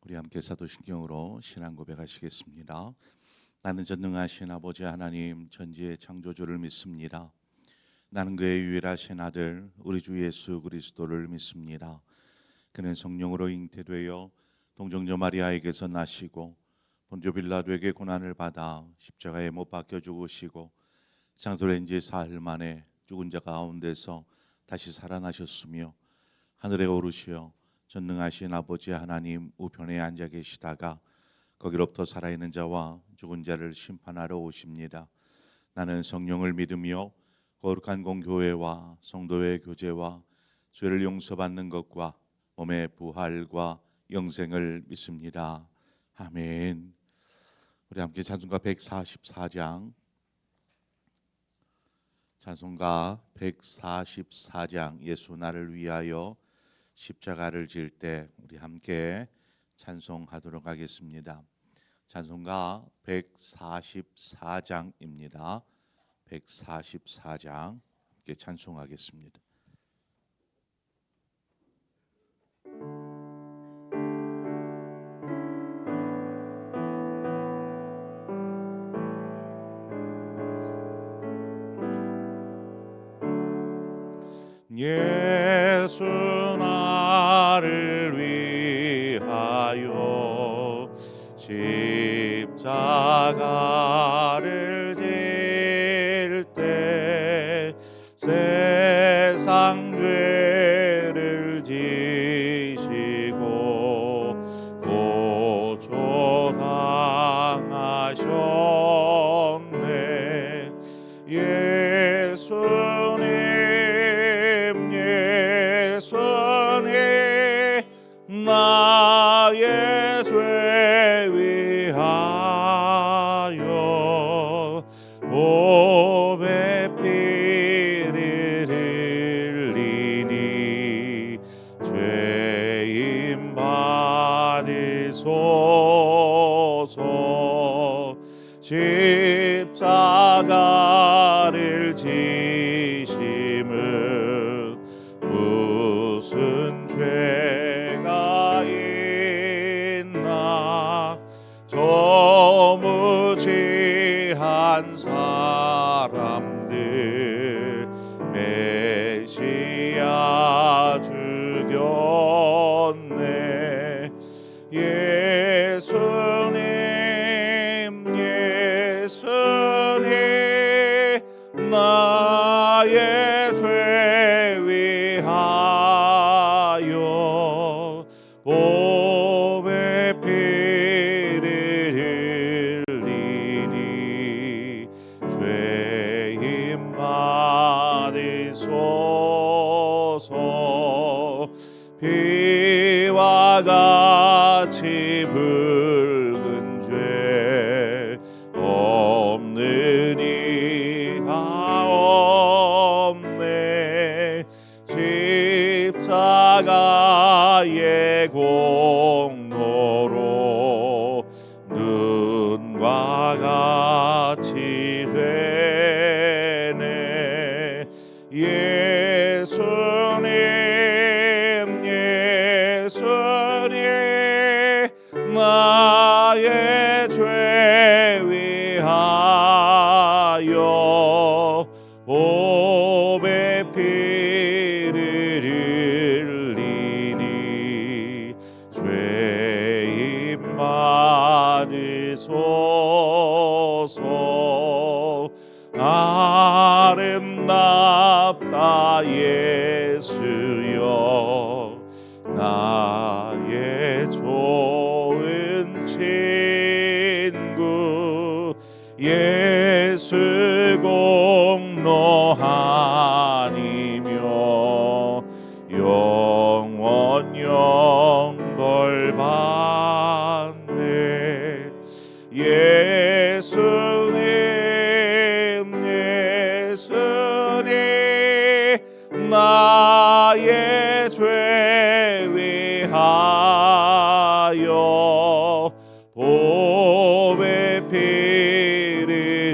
우리 함께 사도신경으로 신앙 고백하시겠습니다. 나는 전능하신 아버지 하나님 전지의 창조주를 믿습니다. 나는 그의 유일하신 아들 우리 주 예수 그리스도를 믿습니다. 그는 성령으로 잉태되어 동정녀 마리아에게서 나시고 본조 빌라도에게 고난을 받아 십자가에 못 박혀 죽으시고 장사된 지 사흘 만에 죽은 자 가운데서 다시 살아나셨으며 하늘에 오르시어 전능하신 아버지 하나님 우편에 앉아 계시다가 거기로부터 살아있는 자와 죽은 자를 심판하러 오십니다. 나는 성령을 믿으며 거룩한 공교회와 성도의 교제와 죄를 용서받는 것과 몸의 부활과 영생을 믿습니다. 아멘. 우리 함께 찬송가 144장 찬송가 144장 예수 나를 위하여 십자가를 질 때 우리 함께 찬송하도록 하겠습니다. 찬송가 144장입니다. 144장 함께 찬송하겠습니다. 예수 나를 위하여 십자가를 질 때 세상 죄를 지시고 고초 당하셨네. 예수님 나의 죄 위하여 몸에 피를 흘리니 죄인 받으소서. 십자가를 지심은 무슨 죄가 있나. 저 무지한 사람들 메시아 죽였네. 예수님 나의 죄 위하여 몸에 피를 흘리니 죄인 받으소서. 피와 같이 붉은 죄 없는 이가 없네. 십자가의 공로로 눈과 같이 되네. 예수님 나의 죄 위하여 몸에 피를 흘리니 죄인 받으소서. 아름답다 예수여 나의 좋은 친구. 예수 공로 아니며 영원 영벌 받네. 예수님 나의 죄 위하여 몸에 피를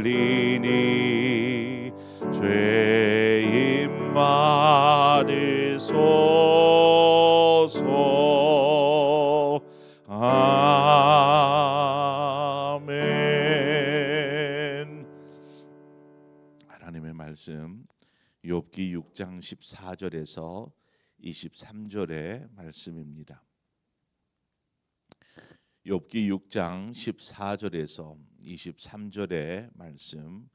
흘리니 죄인 받으소서. 말씀 욥기 6장 14절에서 23절의 말씀입니다. 욥기 6장 14절에서 23절의 말씀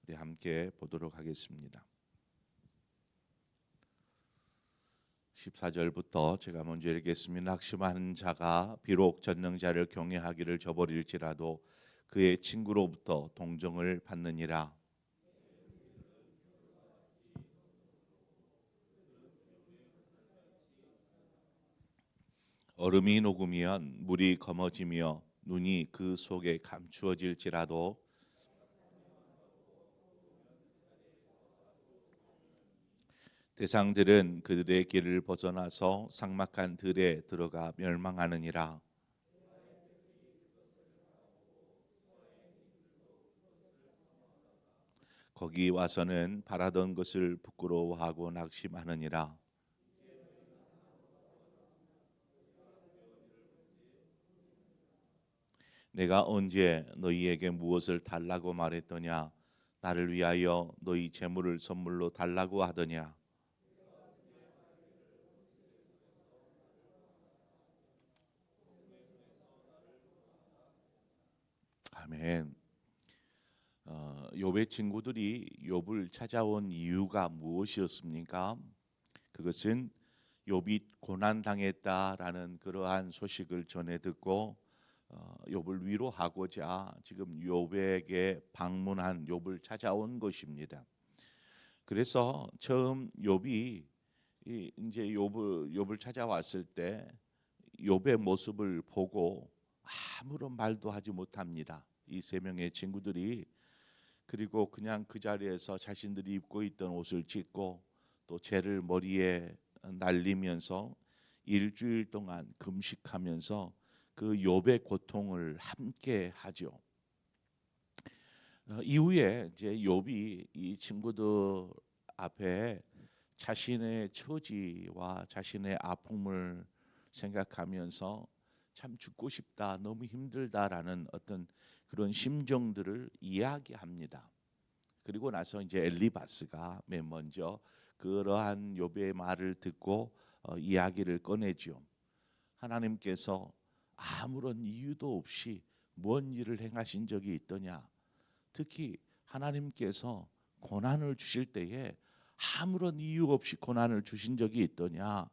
우리 함께 보도록 하겠습니다. 14절부터 제가 먼저 읽겠습니다. 낙심하는 자가 비록 전능자를 경외하기를 저버릴지라도 그의 친구로부터 동정을 받느니라. 얼음이 녹으면 물이 검어지며 눈이 그 속에 감추어질지라도 대상들은 그들의 길을 벗어나서 삭막한 들에 들어가 멸망하느니라. 거기 와서는 바라던 것을 부끄러워하고 낙심하느니라. 내가 언제 너희에게 무엇을 달라고 말했더냐? 나를 위하여 너희 재물을 선물로 달라고 하더냐? 아멘. 욥의 친구들이 욥을 찾아온 이유가 무엇이었습니까? 그것은 욥이 고난 당했다라는 그러한 소식을 전해 듣고 욥을 위로하고자 지금 욥에게 방문한 욥을 찾아온 것입니다. 그래서 처음 욥이 이제 욥을 찾아왔을 때 욥의 모습을 보고 아무런 말도 하지 못합니다. 이 세 명의 친구들이. 그리고 그냥 그 자리에서 자신들이 입고 있던 옷을 찢고 또 재를 머리에 날리면서 일주일 동안 금식하면서 그 욥의 고통을 함께 하죠. 이후에 이제 욥이 이 친구들 앞에 자신의 처지와 자신의 아픔을 생각하면서 참 죽고 싶다, 너무 힘들다라는 어떤 그런 심정들을 이야기합니다. 그리고 나서 이제 엘리바스가 맨 먼저 그러한 욥의 말을 듣고 이야기를 꺼내죠. 하나님께서 아무런 이유도 없이 뭔 일을 행하신 적이 있더냐? 특히 하나님께서 고난을 주실 때에 아무런 이유 없이 고난을 주신 적이 있더냐?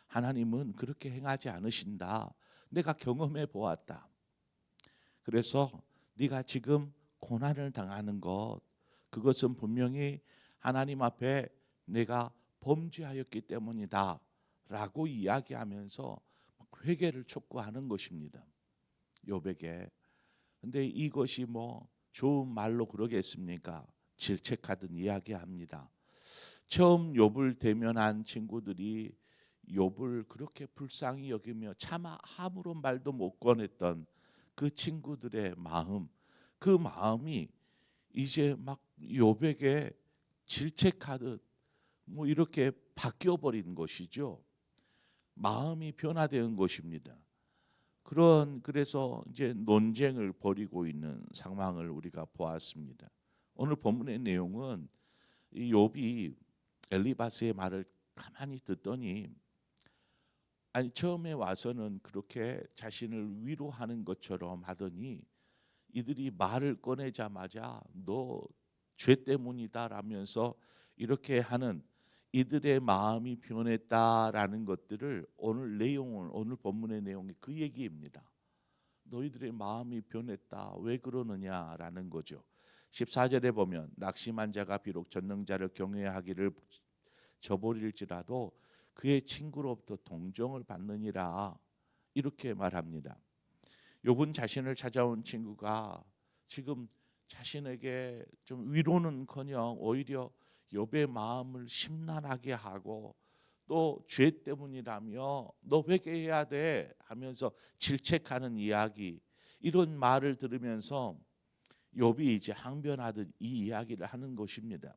하나님은 그렇게 행하지 않으신다. 내가 경험해 보았다. 그래서 네가 지금 고난을 당하는 것, 그것은 분명히 하나님 앞에 내가 범죄하였기 때문이다 라고 이야기하면서 회개를 촉구하는 것입니다, 욥에게. 근데 이것이 뭐 좋은 말로 그러겠습니까? 질책하듯 이야기합니다. 처음 욥을 대면한 친구들이 욥을 그렇게 불쌍히 여기며 차마 아무런 말도 못 꺼냈던 그 친구들의 마음, 그 마음이 이제 막 욥에게 질책하듯 뭐 이렇게 바뀌어 버린 것이죠. 마음이 변화된 것입니다. 그래서 이제 논쟁을 벌이고 있는 상황을 우리가 보았습니다. 오늘 본문의 내용은 이 욥이 엘리바스의 말을 가만히 듣더니, 아니 처음에 와서는 그렇게 자신을 위로하는 것처럼 하더니 이들이 말을 꺼내자마자 너 죄 때문이다라면서 이렇게 하는 이들의 마음이 변했다라는 것들을 오늘 본문의 내용이 그 얘기입니다. 너희들의 마음이 변했다. 왜 그러느냐라는 거죠. 14절에 보면 낙심한 자가 비록 전능자를 경외하기를 저버릴지라도 그의 친구로부터 동정을 받느니라, 이렇게 말합니다. 욥은 자신을 찾아온 친구가 지금 자신에게 좀 위로는커녕 오히려 욥의 마음을 심란하게 하고 또 죄 때문이라며 너 회개해야 돼 하면서 질책하는 이야기, 이런 말을 들으면서 욥이 이제 항변하듯 이 이야기를 하는 것입니다.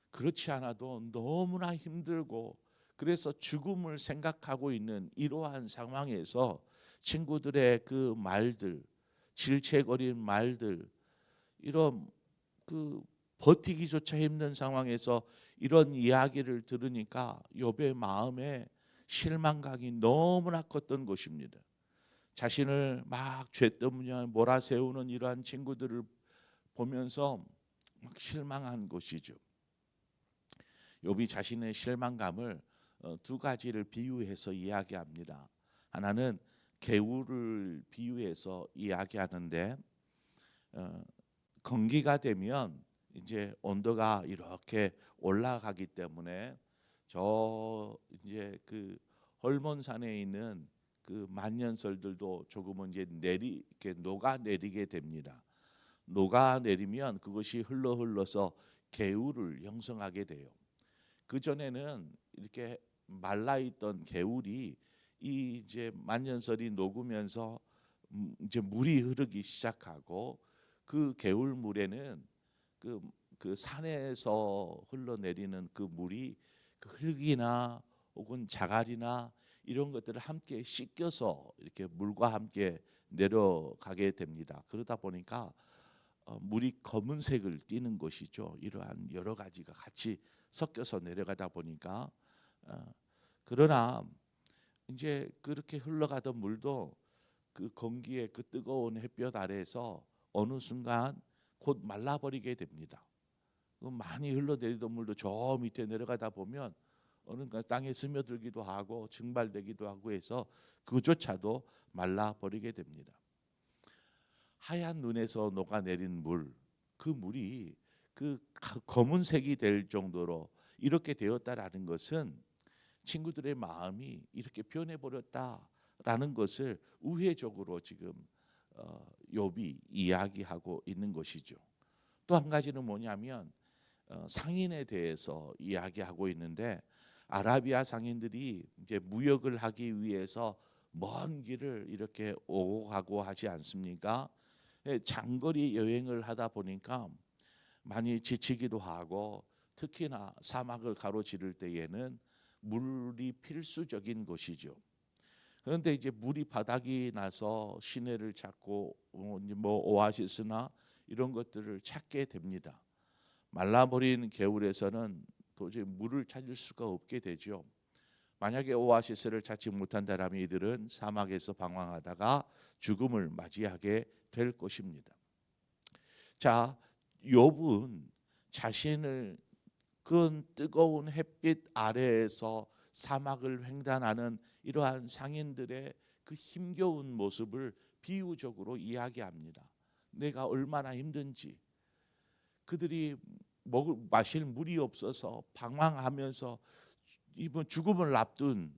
그렇지 않아도 너무나 힘들고 그래서 죽음을 생각하고 있는 이러한 상황에서 친구들의 그 말들, 질책어린 말들, 이런 그 버티기조차 힘든 상황에서 이런 이야기를 들으니까 욥의 마음에 실망감이 너무나 컸던 것입니다. 자신을 막 죄 때문에 몰아세우는 이러한 친구들을 보면서 막 실망한 것이죠. 욥이 자신의 실망감을 두 가지를 비유해서 이야기합니다. 하나는 개울을 비유해서 이야기하는데 건기가 되면 이제 온도가 이렇게 올라가기 때문에 저 이제 그 헐몬산에 있는 그 만년설들도 조금은 이제 이렇게 녹아내리게 됩니다. 녹아내리면 그것이 흘러서 개울을 형성하게 돼요. 그 전에는 이렇게 말라 있던 개울이 이 이제 만년설이 녹으면서 이제 물이 흐르기 시작하고 그 개울 물에는 그 산에서 흘러내리는 그 물이 그 흙이나 혹은 자갈이나 이런 것들을 함께 씻겨서 이렇게 물과 함께 내려가게 됩니다. 그러다 보니까 물이 검은색을 띠는 것이죠. 이러한 여러 가지가 같이 섞여서 내려가다 보니까 그러나 이제 그렇게 흘러가던 물도 그 건기의 그 뜨거운 햇볕 아래에서 어느 순간 곧 말라버리게 됩니다. 많이 흘러내리던 물도 저 밑에 내려가다 보면 어느 순간 땅에 스며들기도 하고 증발되기도 하고 해서 그조차도 말라버리게 됩니다. 하얀 눈에서 녹아내린 물, 그 물이 그 검은색이 될 정도로 이렇게 되었다라는 것은 친구들의 마음이 이렇게 변해버렸다라는 것을 우회적으로 지금 욥이 이야기하고 있는 것이죠. 또 한 가지는 뭐냐면 상인에 대해서 이야기하고 있는데 아라비아 상인들이 이제 무역을 하기 위해서 먼 길을 이렇게 오고 가고 하지 않습니까? 장거리 여행을 하다 보니까 많이 지치기도 하고 특히나 사막을 가로지를 때에는 물이 필수적인 것이죠. 그런데 이제 물이 바닥이 나서 시내를 찾고 뭐 오아시스나 이런 것들을 찾게 됩니다. 말라버린 개울에서는 도저히 물을 찾을 수가 없게 되죠. 만약에 오아시스를 찾지 못한다면 이들은 사막에서 방황하다가 죽음을 맞이하게 될 것입니다. 자, 욥은 자신을 그 뜨거운 햇빛 아래에서 사막을 횡단하는 이러한 상인들의 그 힘겨운 모습을 비유적으로 이야기합니다. 내가 얼마나 힘든지, 그들이 마실 물이 없어서 방황하면서 이번 죽음을 앞둔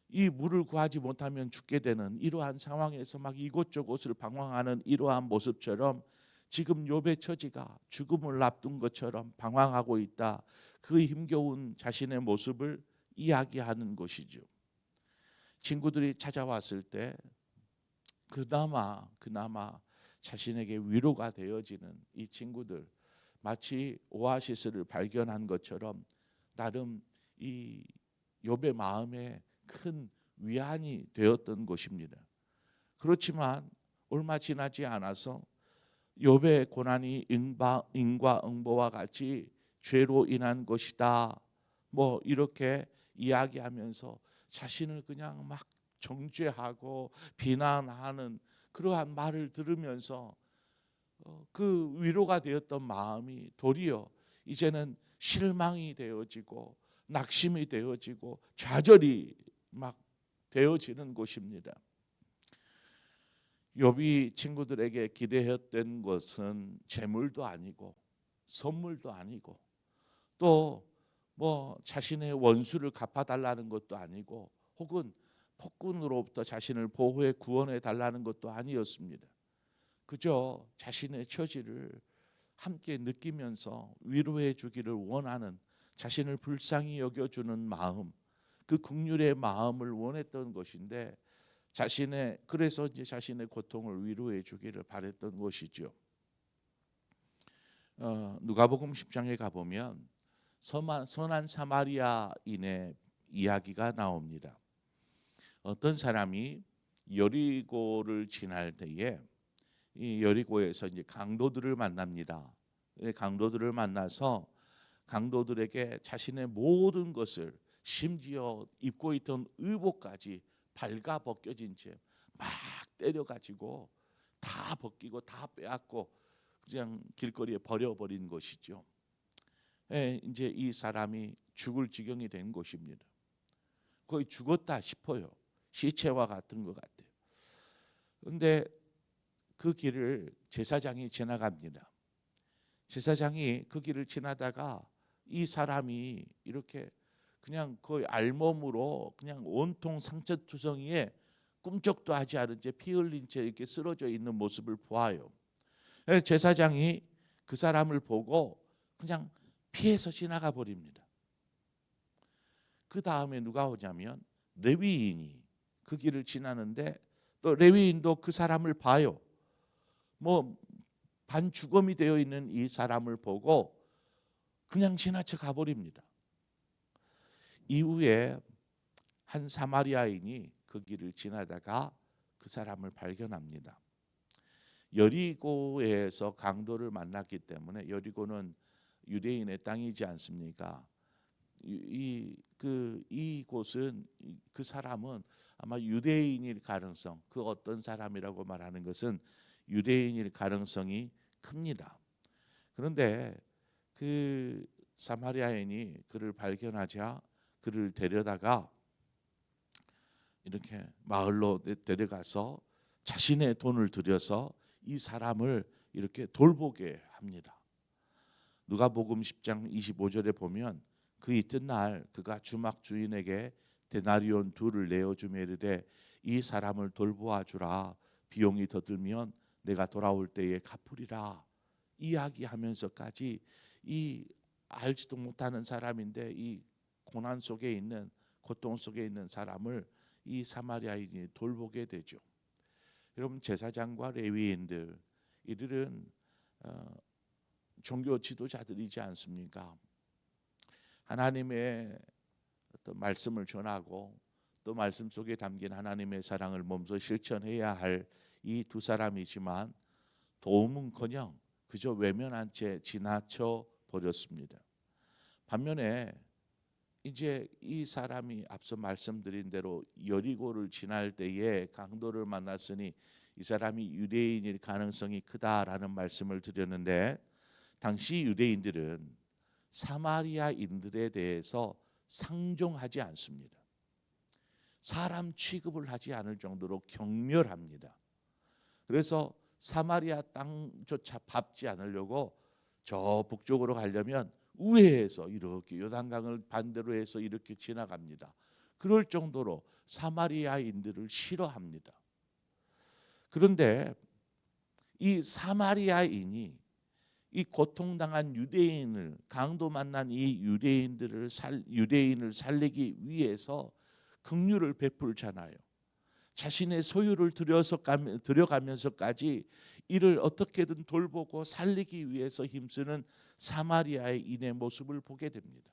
이 물을 구하지 못하면 죽게 되는 이러한 상황에서 막 이곳저곳을 방황하는 이러한 모습처럼 지금 욥의 처지가 죽음을 앞둔 것처럼 방황하고 있다. 그 힘겨운 자신의 모습을 이야기하는 것이죠. 친구들이 찾아왔을 때 그나마 자신에게 위로가 되어지는 이 친구들, 마치 오아시스를 발견한 것처럼 나름 이 욥의 마음에 큰 위안이 되었던 것입니다. 그렇지만 얼마 지나지 않아서 욥의 고난이 인과응보와 같이 죄로 인한 것이다, 뭐 이렇게 이야기하면서 자신을 그냥 막 정죄하고 비난하는 그러한 말을 들으면서 그 위로가 되었던 마음이 도리어 이제는 실망이 되어지고 낙심이 되어지고 좌절이 막 되어지는 것입니다. 욥이 친구들에게 기대했던 것은 재물도 아니고 선물도 아니고 또 뭐 자신의 원수를 갚아달라는 것도 아니고 혹은 폭군으로부터 자신을 보호해 구원해 달라는 것도 아니었습니다. 그저 자신의 처지를 함께 느끼면서 위로해 주기를 원하는, 자신을 불쌍히 여겨주는 마음, 그 긍휼의 마음을 원했던 것인데 그래서 이제 자신의 고통을 위로해 주기를 바랬던 것이죠. 누가복음 10장에 가보면 선한 사마리아인의 이야기가 나옵니다. 어떤 사람이 여리고를 지날 때에 이 여리고에서 이제 강도들을 만납니다. 강도들을 만나서 강도들에게 자신의 모든 것을, 심지어 입고 있던 의복까지 발가 벗겨진 채 막 때려가지고 다 벗기고 다 빼앗고 그냥 길거리에 버려버린 것이죠. 이제 이 사람이 죽을 지경이 된 것입니다. 거의 죽었다 싶어요. 시체와 같은 것 같아요. 그런데 그 길을 제사장이 지나갑니다. 제사장이 그 길을 지나다가 이 사람이 이렇게 그냥 거의 알몸으로 그냥 온통 상처투성이에 꿈쩍도 하지 않은 채 피 흘린 채 이렇게 쓰러져 있는 모습을 보아요. 제사장이 그 사람을 보고 그냥 피해서 지나가 버립니다. 그 다음에 누가 오냐면 레위인이 그 길을 지나는데 또 레위인도 그 사람을 봐요. 뭐 반죽음이 되어 있는 이 사람을 보고 그냥 지나쳐 가버립니다. 이후에 한 사마리아인이 그 길을 지나다가 그 사람을 발견합니다. 여리고에서 강도를 만났기 때문에, 여리고는 유대인의 땅이지 않습니까? 이곳은, 그 사람은 아마 유대인일 가능성, 그 어떤 사람이라고 말하는 것은 유대인일 가능성이 큽니다. 그런데 그 사마리아인이 그를 발견하자 그를 데려다가 이렇게 마을로 데려가서 자신의 돈을 들여서 이 사람을 이렇게 돌보게 합니다. 누가복음 10장 25절에 보면 그 이튿날 그가 주막 주인에게 데나리온 2를 내어주며 이르되 이 사람을 돌보아 주라. 비용이 더 들면 내가 돌아올 때에 갚으리라. 이야기하면서까지 이 알지도 못하는 사람인데 이 고난 속에 있는, 고통 속에 있는 사람을 이 사마리아인이 돌보게 되죠. 여러분, 제사장과 레위인들, 이들은 종교 지도자들이지 않습니까? 하나님의 어떤 말씀을 전하고 또 말씀 속에 담긴 하나님의 사랑을 몸소 실천해야 할 이 두 사람이지만 도움은커녕 그저 외면한 채 지나쳐 버렸습니다. 반면에 이제 이 사람이 앞서 말씀드린 대로 여리고를 지날 때에 강도를 만났으니 이 사람이 유대인일 가능성이 크다라는 말씀을 드렸는데, 당시 유대인들은 사마리아인들에 대해서 상종하지 않습니다. 사람 취급을 하지 않을 정도로 경멸합니다. 그래서 사마리아 땅조차 밟지 않으려고 저 북쪽으로 가려면 우회해서 이렇게 요단강을 반대로 해서 이렇게 지나갑니다. 그럴 정도로 사마리아인들을 싫어합니다. 그런데 이 사마리아인이 이 고통당한 유대인을, 강도 만난 이 유대인을 살리기 위해서 긍휼을 베풀잖아요. 자신의 소유를 들여가면서까지 이를 어떻게든 돌보고 살리기 위해서 힘쓰는 사마리아인의 모습을 보게 됩니다.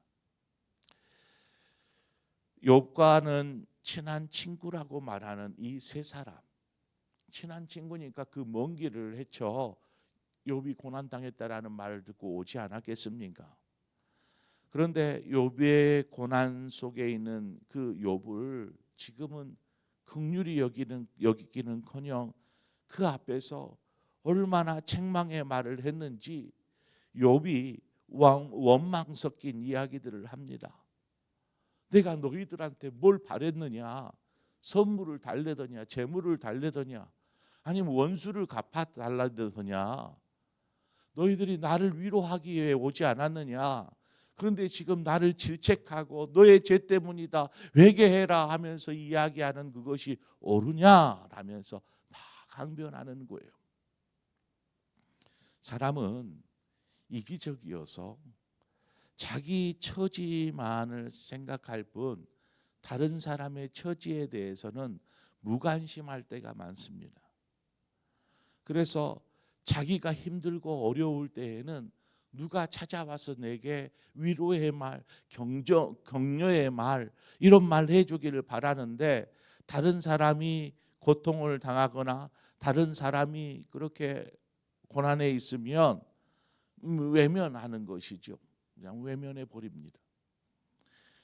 욥과는 친한 친구라고 말하는 이 세 사람, 친한 친구니까 그 먼 길을 헤쳐 욥이 고난당했다라는 말을 듣고 오지 않았겠습니까? 그런데 욥의 고난 속에 있는 그 욥을 지금은 긍휼히 여기기는커녕 그 앞에서 얼마나 책망의 말을 했는지 욥이 원망 섞인 이야기들을 합니다. 내가 너희들한테 뭘 바랬느냐? 선물을 달래더냐? 재물을 달래더냐? 아니면 원수를 갚아달라더냐? 너희들이 나를 위로하기 위해 오지 않았느냐? 그런데 지금 나를 질책하고 너의 죄 때문이다, 회개해라 하면서 이야기하는 그것이 옳으냐라면서 막 항변하는 거예요. 사람은 이기적이어서 자기 처지만을 생각할 뿐 다른 사람의 처지에 대해서는 무관심할 때가 많습니다. 그래서 자기가 힘들고 어려울 때에는 누가 찾아와서 내게 위로의 말, 격려의 말, 이런 말 해주기를 바라는데, 다른 사람이 고통을 당하거나 다른 사람이 그렇게 고난에 있으면 외면하는 것이죠. 그냥 외면해 버립니다.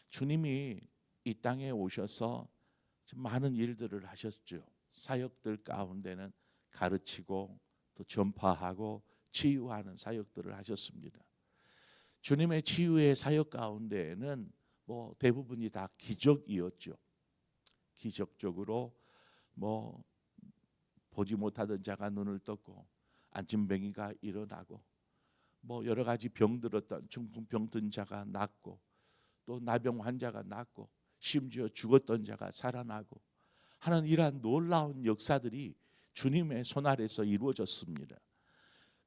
주님이 이 땅에 오셔서 많은 일들을 하셨죠. 사역들 가운데는 가르치고 또 전파하고 치유하는 사역들을 하셨습니다. 주님의 치유의 사역 가운데에는 대부분이 다 기적이었죠. 기적적으로 보지 못하던 자가 눈을 떴고 안진뱅이가 일어나고 여러 가지 병들었던 중풍병 든 자가 낫고 또 나병 환자가 낫고 심지어 죽었던 자가 살아나고 하는 이러한 놀라운 역사들이 주님의 손 아래서 이루어졌습니다.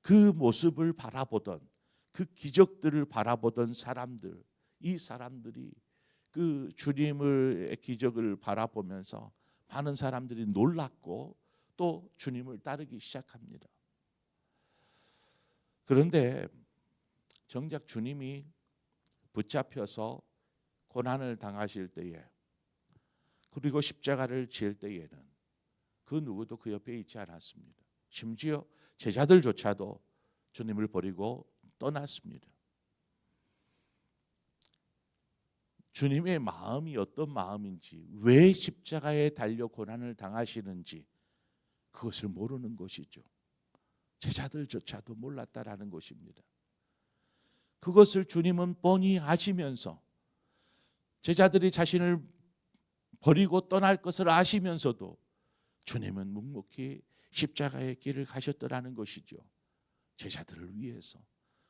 그 모습을 바라보던 그 기적들을 바라보던 사람들, 이 사람들이 그 주님의 기적을 바라보면서 많은 사람들이 놀랐고 또 주님을 따르기 시작합니다. 그런데 정작 주님이 붙잡혀서 고난을 당하실 때에 그리고 십자가를 지을 때에는 그 누구도 그 옆에 있지 않았습니다. 심지어 제자들조차도 주님을 버리고 떠났습니다. 주님의 마음이 어떤 마음인지, 왜 십자가에 달려 고난을 당하시는지 그것을 모르는 것이죠. 제자들조차도 몰랐다라는 것입니다. 그것을 주님은 뻔히 아시면서 제자들이 자신을 버리고 떠날 것을 아시면서도 주님은 묵묵히 십자가의 길을 가셨더라는 것이죠. 제자들을 위해서,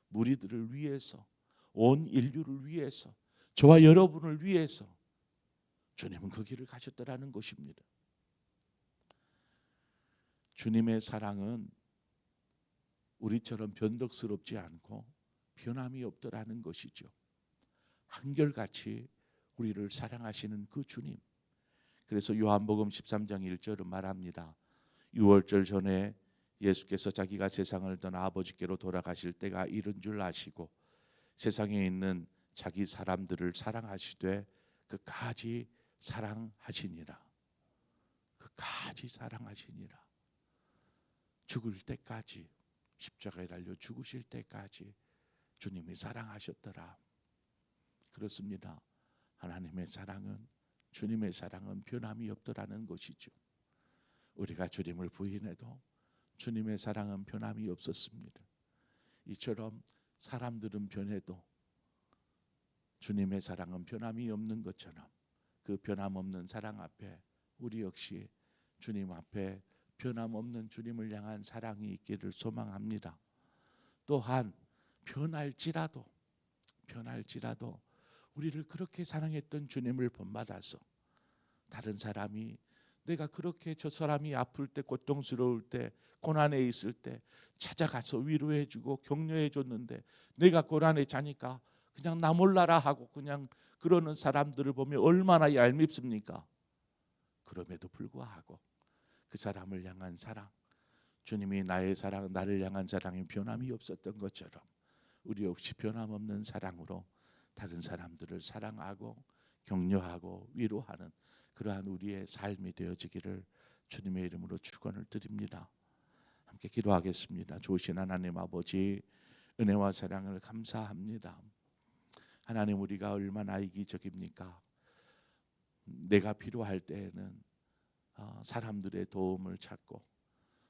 무리들을 위해서, 온 인류를 위해서, 저와 여러분을 위해서 주님은 그 길을 가셨더라는 것입니다. 주님의 사랑은 우리처럼 변덕스럽지 않고 변함이 없더라는 것이죠. 한결같이 우리를 사랑하시는 그 주님. 그래서 요한복음 13장 1절은 말합니다. 유월절 전에 예수께서 자기가 세상을 떠나 아버지께로 돌아가실 때가 이른 줄 아시고 세상에 있는 자기 사람들을 사랑하시되 끝까지 사랑하시니라. 끝까지 사랑하시니라. 죽을 때까지, 십자가에 달려 죽으실 때까지 주님이 사랑하셨더라. 그렇습니다. 하나님의 사랑은, 주님의 사랑은 변함이 없더라는 것이죠. 우리가 주님을 부인해도 주님의 사랑은 변함이 없었습니다. 이처럼 사람들은 변해도 주님의 사랑은 변함이 없는 것처럼 그 변함없는 사랑 앞에 우리 역시 주님 앞에 변함없는 주님을 향한 사랑이 있기를 소망합니다. 또한 변할지라도 우리를 그렇게 사랑했던 주님을 본받아서 다른 사람이 내가 그렇게 저 사람이 아플 때, 고통스러울 때, 고난에 있을 때 찾아가서 위로해주고 격려해줬는데 내가 고난에 자니까 그냥 나 몰라라 하고 그냥 그러는 사람들을 보면 얼마나 얄밉습니까? 그럼에도 불구하고 그 사람을 향한 사랑, 주님이 나의 사랑, 나를 향한 사랑이 변함이 없었던 것처럼 우리 없이 변함없는 사랑으로 다른 사람들을 사랑하고 격려하고 위로하는 그러한 우리의 삶이 되어지기를 주님의 이름으로 축원을 드립니다. 함께 기도하겠습니다. 좋으신 하나님 아버지, 은혜와 사랑을 감사합니다. 하나님, 우리가 얼마나 이기적입니까? 내가 필요할 때에는 사람들의 도움을 찾고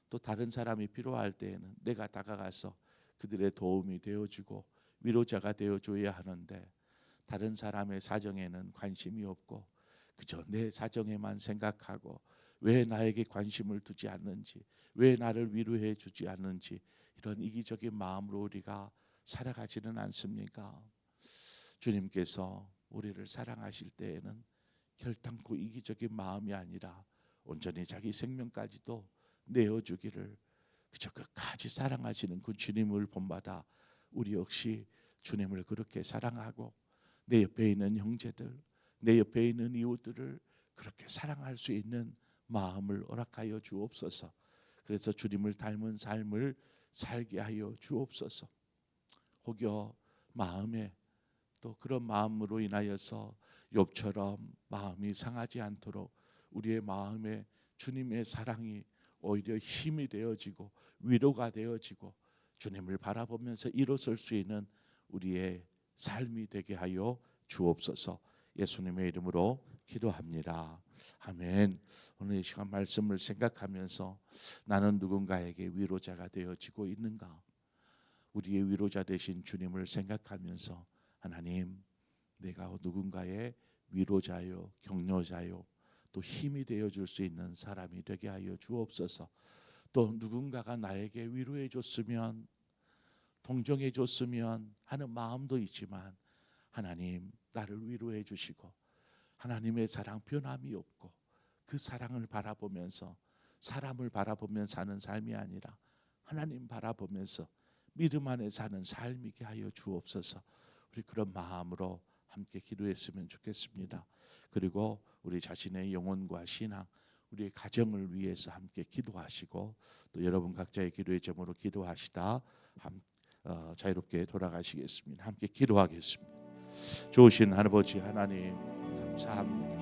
또 다른 사람이 필요할 때에는 내가 다가가서 그들의 도움이 되어주고 위로자가 되어줘야 하는데 다른 사람의 사정에는 관심이 없고 그저 내 사정에만 생각하고 왜 나에게 관심을 두지 않는지, 왜 나를 위로해 주지 않는지 이런 이기적인 마음으로 우리가 살아가지는 않습니까? 주님께서 우리를 사랑하실 때에는 결단코 이기적인 마음이 아니라 온전히 자기 생명까지도 내어주기를 그저 끝까지 사랑하시는 그 주님을 본받아 우리 역시 주님을 그렇게 사랑하고 내 옆에 있는 형제들, 내 옆에 있는 이웃들을 그렇게 사랑할 수 있는 마음을 허락하여 주옵소서. 그래서 주님을 닮은 삶을 살게 하여 주옵소서. 혹여 마음에 또 그런 마음으로 인하여서 욥처럼 마음이 상하지 않도록 우리의 마음에 주님의 사랑이 오히려 힘이 되어지고 위로가 되어지고 주님을 바라보면서 일어설 수 있는 우리의 삶이 되게 하여 주옵소서. 예수님의 이름으로 기도합니다. 아멘. 오늘 이 시간 말씀을 생각하면서 나는 누군가에게 위로자가 되어지고 있는가? 우리의 위로자 되신 주님을 생각하면서 하나님, 내가 누군가의 위로자요, 격려자요, 또 힘이 되어줄 수 있는 사람이 되게 하여 주옵소서. 또 누군가가 나에게 위로해 줬으면, 동정해 줬으면 하는 마음도 있지만 하나님, 나를 위로해 주시고 하나님의 사랑 변함이 없고 그 사랑을 바라보면서 사람을 바라보면서 사는 삶이 아니라 하나님 바라보면서 믿음 안에 사는 삶이게 하여 주옵소서. 우리 그런 마음으로 함께 기도했으면 좋겠습니다. 그리고 우리 자신의 영혼과 신앙, 우리의 가정을 위해서 함께 기도하시고 또 여러분 각자의 기도의 제목으로 기도하시다 자유롭게 돌아가시겠습니다. 함께 기도하겠습니다. 좋으신 아버지 하나님, 감사합니다.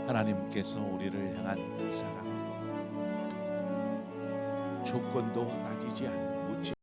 하나님께서 우리를 향한 그 사랑, 조건도 따지지 않고